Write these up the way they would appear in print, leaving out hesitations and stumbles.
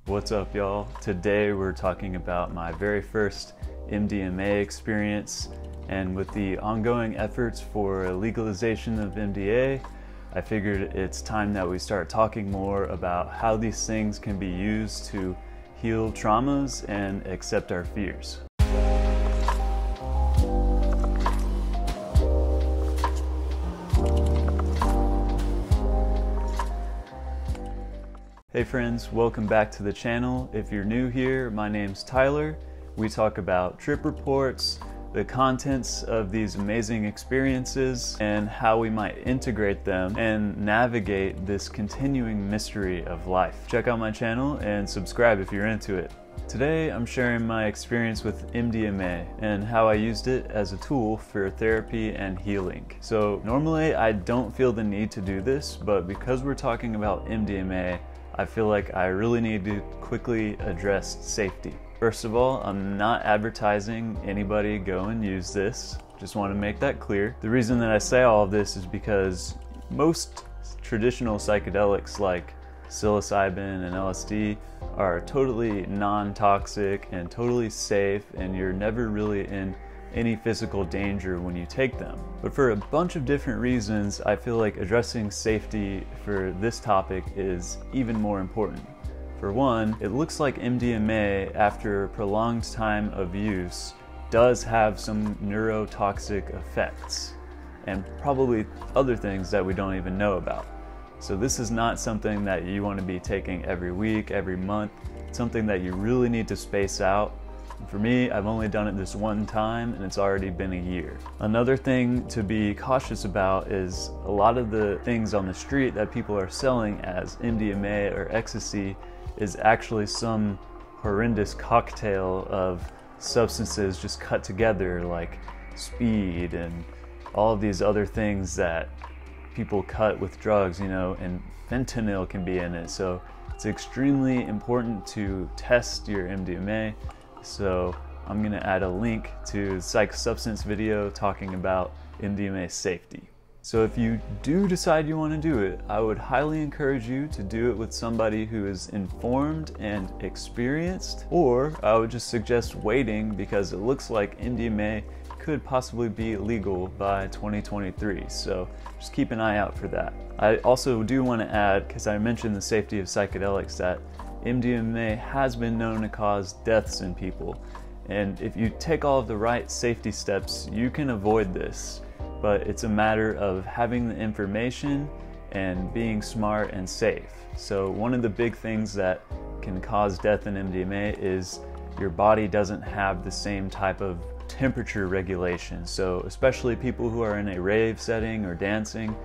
What's up, y'all? Today we're talking about my very first MDMA experience, and with the ongoing efforts for legalization of MDA, I figured it's time that we start talking more about how these things can be used to heal traumas and accept our fears. Hey friends, welcome back to the channel. If you're new here, my name's Tyler. We talk about trip reports, the contents of these amazing experiences, and how we might integrate them and navigate this continuing mystery of life. Check out my channel and subscribe if you're into it. Today I'm sharing my experience with MDMA and how I used it as a tool for therapy and healing. So normally I don't feel the need to do this, but because we're talking about MDMA, I feel like I really need to quickly address safety. First of all, I'm not advertising anybody go and use this. Just want to make that clear. The reason that I say all of this is because most traditional psychedelics like psilocybin and LSD are totally non-toxic and totally safe, and you're never really in any physical danger when you take them. But for a bunch of different reasons, I feel like addressing safety for this topic is even more important. For one, it looks like MDMA, after a prolonged time of use, does have some neurotoxic effects, and probably other things that we don't even know about. So this is not something that you want to be taking every week, every month. It's something that you really need to space out. For me, I've only done it this one time and it's already been a year. Another thing to be cautious about is a lot of the things on the street that people are selling as MDMA or ecstasy is actually some horrendous cocktail of substances just cut together, like speed and all of these other things that people cut with drugs, and fentanyl can be in it. So it's extremely important to test your MDMA. So I'm going to add a link to the psych substance video talking about MDMA safety. So if you do decide you want to do it, I would highly encourage you to do it with somebody who is informed and experienced, or I would just suggest waiting because it looks like MDMA could possibly be legal by 2023. So just keep an eye out for that. I also do want to add, because I mentioned the safety of psychedelics, that MDMA has been known to cause deaths in people. And if you take all of the right safety steps, you can avoid this. But it's a matter of having the information and being smart and safe. So one of the big things that can cause death in MDMA is your body doesn't have the same type of temperature regulation. So especially people who are in a rave setting or dancing,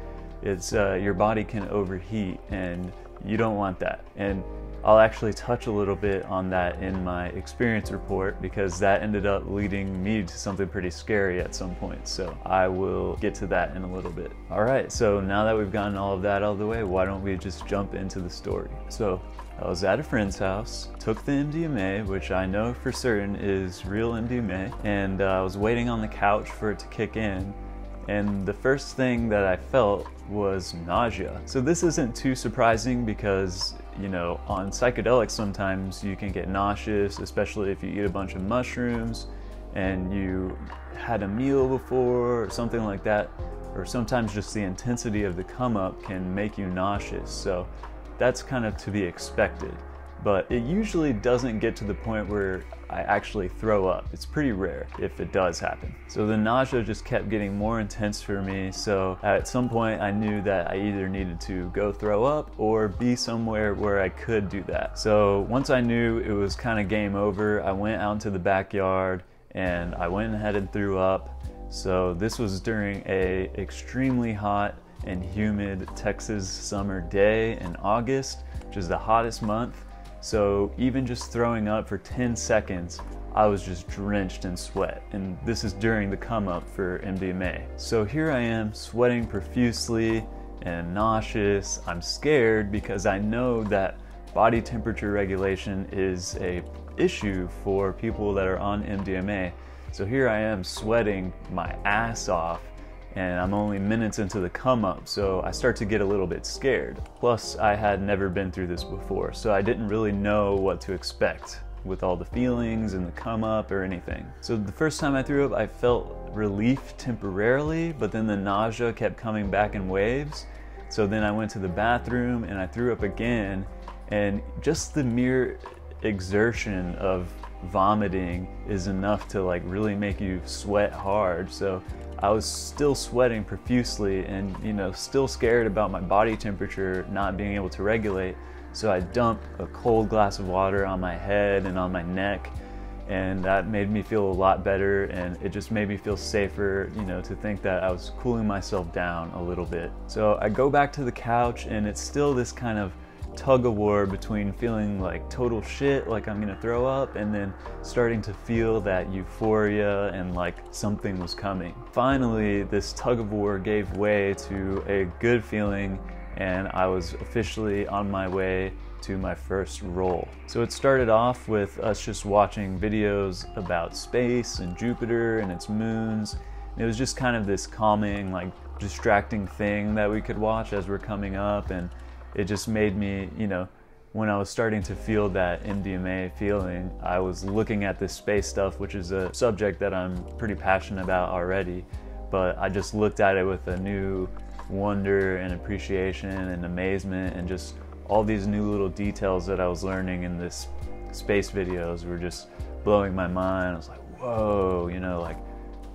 it's your body can overheat, and you don't want that. And I'll actually touch a little bit on that in my experience report, because that ended up leading me to something pretty scary at some point. So I will get to that in a little bit. All right, so now that we've gotten all of that out of the way, why don't we just jump into the story? So I was at a friend's house, took the MDMA, which I know for certain is real MDMA, and I was waiting on the couch for it to kick in. And the first thing that I felt was nausea. So this isn't too surprising because, on psychedelics sometimes you can get nauseous, especially if you eat a bunch of mushrooms and you had a meal before or something like that, or sometimes just the intensity of the come up can make you nauseous. So that's kind of to be expected. But it usually doesn't get to the point where I actually throw up. It's pretty rare if it does happen. So the nausea just kept getting more intense for me. So at some point I knew that I either needed to go throw up or be somewhere where I could do that. So once I knew it was kind of game over, I went out into the backyard and I went ahead and threw up. So this was during a extremely hot and humid Texas summer day in August, which is the hottest month. So even just throwing up for 10 seconds, I was just drenched in sweat. And this is during the come up for MDMA. So here I am sweating profusely and nauseous. I'm scared because I know that body temperature regulation is an issue for people that are on MDMA. So here I am sweating my ass off, and I'm only minutes into the come up, so I start to get a little bit scared. Plus, I had never been through this before, so I didn't really know what to expect with all the feelings and the come up or anything. So the first time I threw up, I felt relief temporarily, but then the nausea kept coming back in waves. So then I went to the bathroom and I threw up again, and just the mere exertion of vomiting is enough to like really make you sweat hard. So I was still sweating profusely and, you know, still scared about my body temperature not being able to regulate. So I dumped a cold glass of water on my head and on my neck, and that made me feel a lot better, and it just made me feel safer, you know, to think that I was cooling myself down a little bit. So I go back to the couch, and it's still this kind of tug of war between feeling like total shit, like I'm gonna throw up, and then starting to feel that euphoria and like something was coming. Finally, this tug of war gave way to a good feeling, and I was officially on my way to my first roll. So it started off with us just watching videos about space and Jupiter and its moons. And it was just kind of this calming, like distracting thing that we could watch as we're coming up, and it just made me, you know, when I was starting to feel that MDMA feeling, I was looking at this space stuff, which is a subject that I'm pretty passionate about already, but I just looked at it with a new wonder and appreciation and amazement, and just all these new little details that I was learning in this space videos were just blowing my mind. I was like, whoa, you know, like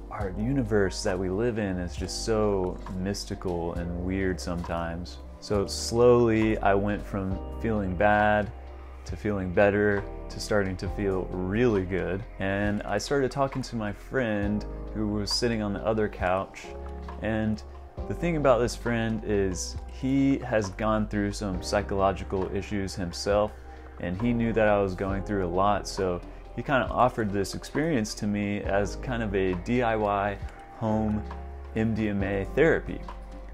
our universe that we live in is just so mystical and weird sometimes. So slowly I went from feeling bad to feeling better to starting to feel really good. And I started talking to my friend who was sitting on the other couch, and the thing about this friend is he has gone through some psychological issues himself, and he knew that I was going through a lot, so he kind of offered this experience to me as kind of a DIY home MDMA therapy,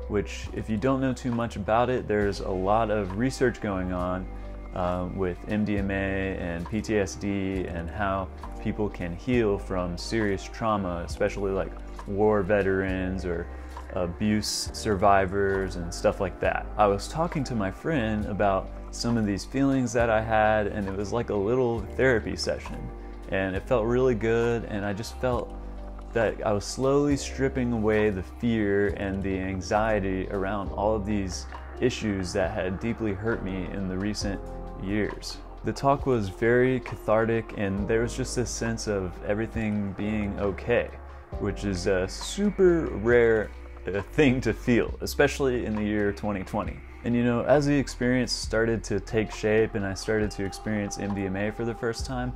which, if you don't know too much about it, there's a lot of research going on with MDMA and PTSD and how people can heal from serious trauma, especially like war veterans or abuse survivors and stuff like that. I was talking to my friend about some of these feelings that I had, and it was like a little therapy session, and it felt really good, and I just felt that I was slowly stripping away the fear and the anxiety around all of these issues that had deeply hurt me in the recent years. The talk was very cathartic, and there was just this sense of everything being okay, which is a super rare thing to feel, especially in the year 2020. And you know, as the experience started to take shape and I started to experience MDMA for the first time,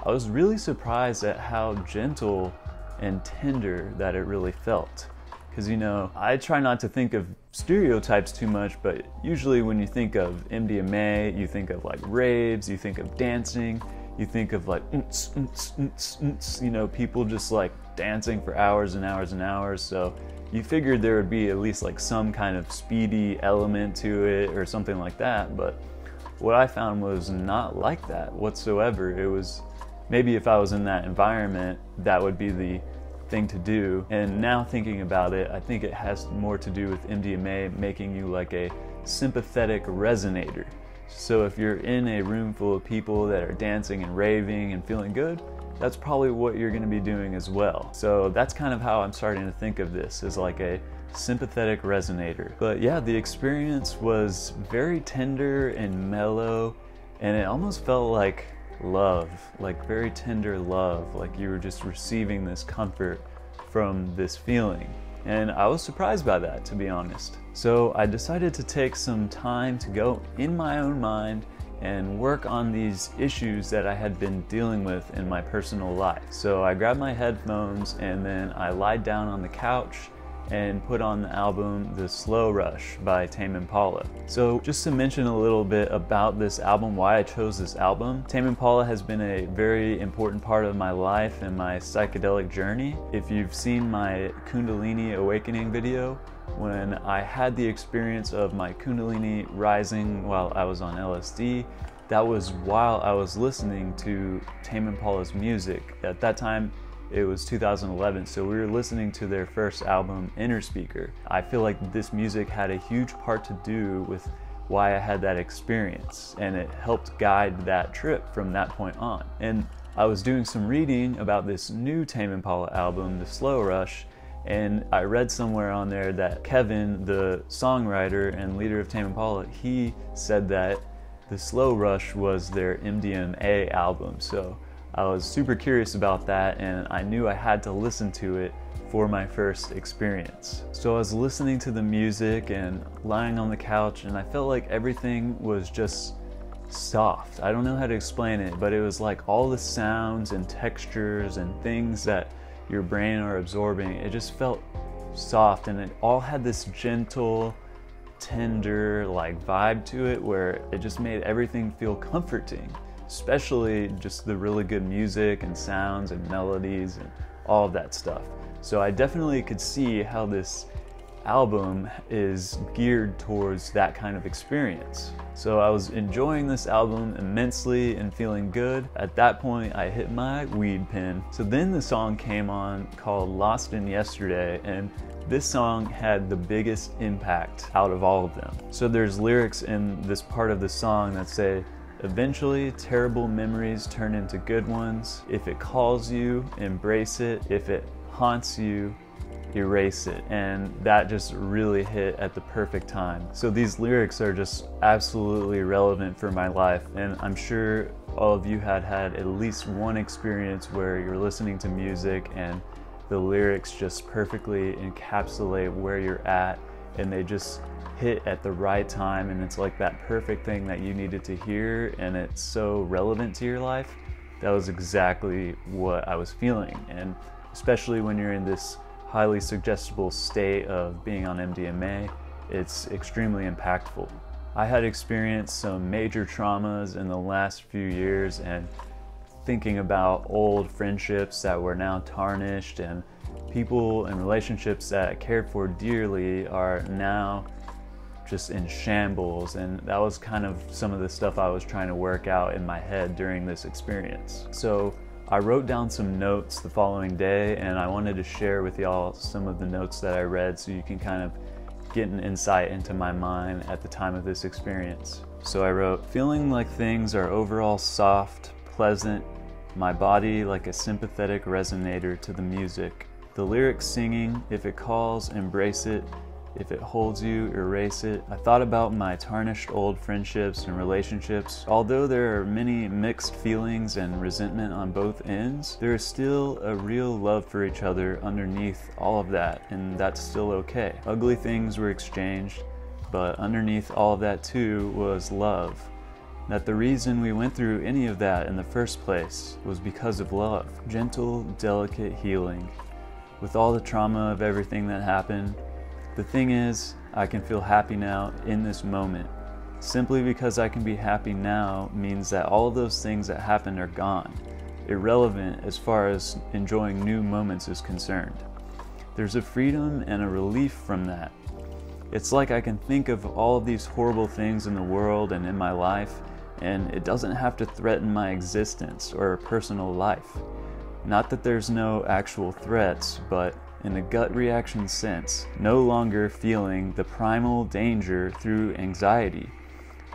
I was really surprised at how gentle and tender that it really felt. Because, you know, I try not to think of stereotypes too much, but usually when you think of MDMA, you think of like raves, you think of dancing, you think of like you know, people just like dancing for hours and hours and hours. So you figured there would be at least like some kind of speedy element to it or something like that, but what I found was not like that whatsoever. It was, maybe if I was in that environment, that would be the thing to do. And now thinking about it, I think it has more to do with MDMA making you like a sympathetic resonator. So if you're in a room full of people that are dancing and raving and feeling good, that's probably what you're going to be doing as well. So that's kind of how I'm starting to think of this, as like a sympathetic resonator. But yeah, the experience was very tender and mellow, and it almost felt like love, like very tender love, like you were just receiving this comfort from this feeling. And I was surprised by that, to be honest. So I decided to take some time to go in my own mind and work on these issues that I had been dealing with in my personal life. So I grabbed my headphones and then I lied down on the couch and put on the album The Slow Rush by Tame Impala. So just to mention a little bit about this album, why I chose this album, Tame Impala has been a very important part of my life and my psychedelic journey. If you've seen my Kundalini Awakening video, when I had the experience of my Kundalini rising while I was on LSD, that was while I was listening to Tame Impala's music. At that time, it was 2011, so we were listening to their first album, Inner Speaker. I feel like this music had a huge part to do with why I had that experience, and it helped guide that trip from that point on. And I was doing some reading about this new Tame Impala album, The Slow Rush, and I read somewhere on there that Kevin, the songwriter and leader of Tame Impala, he said that The Slow Rush was their MDMA album. So I was super curious about that, and I knew I had to listen to it for my first experience. So I was listening to the music and lying on the couch, and I felt like everything was just soft. I don't know how to explain it, but it was like all the sounds and textures and things that your brain are absorbing, it just felt soft, and it all had this gentle, tender like vibe to it where it just made everything feel comforting, especially just the really good music and sounds and melodies and all of that stuff. So I definitely could see how this album is geared towards that kind of experience. So I was enjoying this album immensely and feeling good. At that point, I hit my weed pen. So then the song came on called Lost in Yesterday, and this song had the biggest impact out of all of them. So there's lyrics in this part of the song that say, "Eventually, terrible memories turn into good ones. If it calls you, embrace it. If it haunts you, erase it." And that just really hit at the perfect time. So these lyrics are just absolutely relevant for my life, and I'm sure all of you had at least one experience where you're listening to music and the lyrics just perfectly encapsulate where you're at, and they just hit at the right time, and it's like that perfect thing that you needed to hear, and it's so relevant to your life. That was exactly what I was feeling, and especially when you're in this highly suggestible state of being on MDMA, it's extremely impactful. I had experienced some major traumas in the last few years, and thinking about old friendships that were now tarnished and people and relationships that I cared for dearly are now just in shambles, and that was kind of some of the stuff I was trying to work out in my head during this experience. So I wrote down some notes the following day, and I wanted to share with y'all some of the notes that I read so you can kind of get an insight into my mind at the time of this experience. So I wrote, "Feeling like things are overall soft, pleasant, my body like a sympathetic resonator to the music. The lyrics singing, if it calls, embrace it. If it holds you, erase it." I thought about my tarnished old friendships and relationships. Although there are many mixed feelings and resentment on both ends, there is still a real love for each other underneath all of that, and that's still okay. Ugly things were exchanged, but underneath all of that too was love. That the reason we went through any of that in the first place was because of love. Gentle, delicate healing. With all the trauma of everything that happened, the thing is, I can feel happy now in this moment. Simply because I can be happy now means that all of those things that happened are gone, irrelevant as far as enjoying new moments is concerned. There's a freedom and a relief from that. It's like I can think of all of these horrible things in the world and in my life, and it doesn't have to threaten my existence or personal life. Not that there's no actual threats, but in a gut reaction sense, no longer feeling the primal danger through anxiety.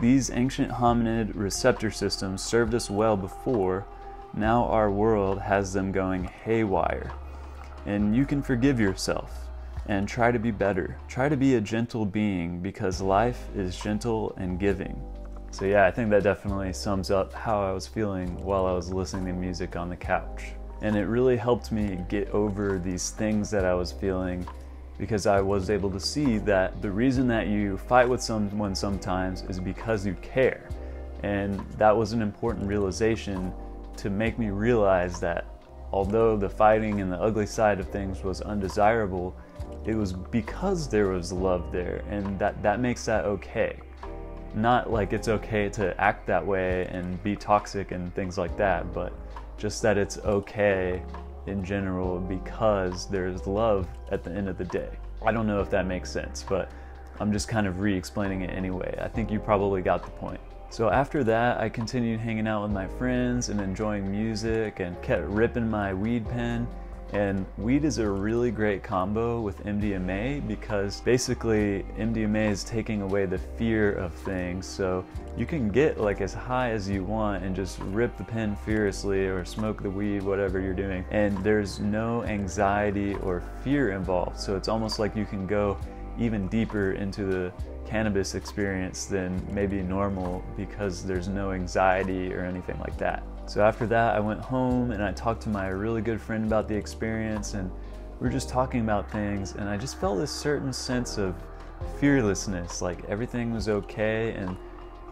These ancient hominid receptor systems served us well before. Now our world has them going haywire. And you can forgive yourself and try to be better. Try to be a gentle being, because life is gentle and giving. So yeah, I think that definitely sums up how I was feeling while I was listening to music on the couch. And it really helped me get over these things that I was feeling, because I was able to see that the reason that you fight with someone sometimes is because you care. And that was an important realization to make me realize that although the fighting and the ugly side of things was undesirable, it was because there was love there, and that makes that okay. Not like it's okay to act that way and be toxic and things like that, but just that it's okay in general because there's love at the end of the day. I don't know if that makes sense, but I'm just kind of re-explaining it anyway. I think you probably got the point. So after that, I continued hanging out with my friends and enjoying music and kept ripping my weed pen. And weed is a really great combo with MDMA because basically MDMA is taking away the fear of things. So you can get like as high as you want and just rip the pen furiously or smoke the weed, whatever you're doing. And there's no anxiety or fear involved. So it's almost like you can go even deeper into the cannabis experience than maybe normal because there's no anxiety or anything like that. So after that, I went home and I talked to my really good friend about the experience, and we were just talking about things, and I just felt this certain sense of fearlessness, like everything was okay and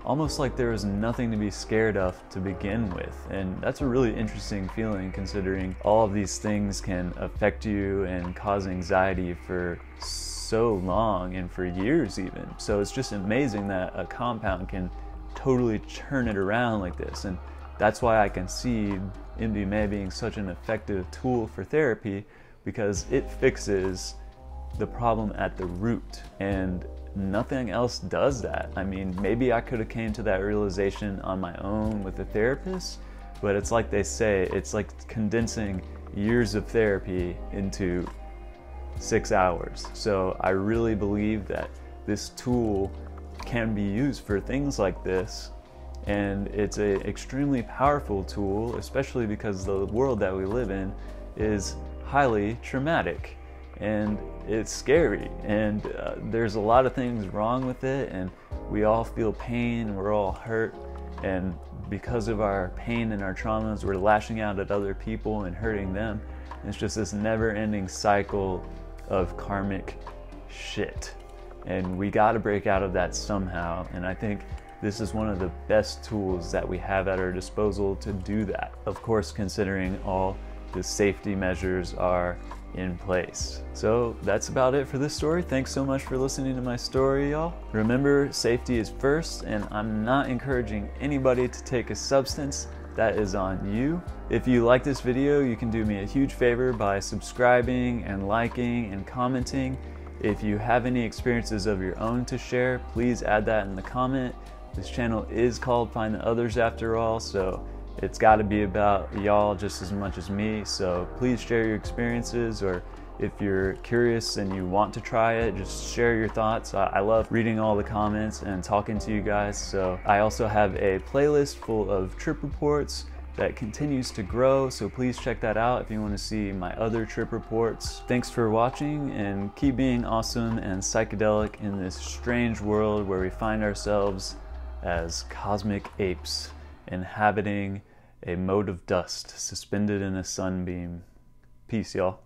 almost like there was nothing to be scared of to begin with. And that's a really interesting feeling considering all of these things can affect you and cause anxiety for so long and for years even. So it's just amazing that a compound can totally turn it around like this. And that's why I can see MDMA being such an effective tool for therapy, because it fixes the problem at the root, and nothing else does that. I mean, maybe I could have came to that realization on my own with a therapist, but it's like they say, it's like condensing years of therapy into 6 hours. So I really believe that this tool can be used for things like this. And it's an extremely powerful tool, especially because the world that we live in is highly traumatic and it's scary, and there's a lot of things wrong with it, and we all feel pain, we're all hurt, and because of our pain and our traumas, we're lashing out at other people and hurting them. And it's just this never-ending cycle of karmic shit, and we got to break out of that somehow. And I think this is one of the best tools that we have at our disposal to do that. Of course, considering all the safety measures are in place. So that's about it for this story. Thanks so much for listening to my story, y'all. Remember, safety is first, and I'm not encouraging anybody to take a substance. That is on you. If you like this video, you can do me a huge favor by subscribing and liking and commenting. If you have any experiences of your own to share, please add that in the comment. This channel is called Find the Others after all, so it's got to be about y'all just as much as me. So please share your experiences, or if you're curious and you want to try it, just share your thoughts. I love reading all the comments and talking to you guys. So I also have a playlist full of trip reports that continues to grow, so please check that out if you want to see my other trip reports. Thanks for watching, and keep being awesome and psychedelic in this strange world where we find ourselves as cosmic apes inhabiting a mote of dust suspended in a sunbeam. Peace, y'all.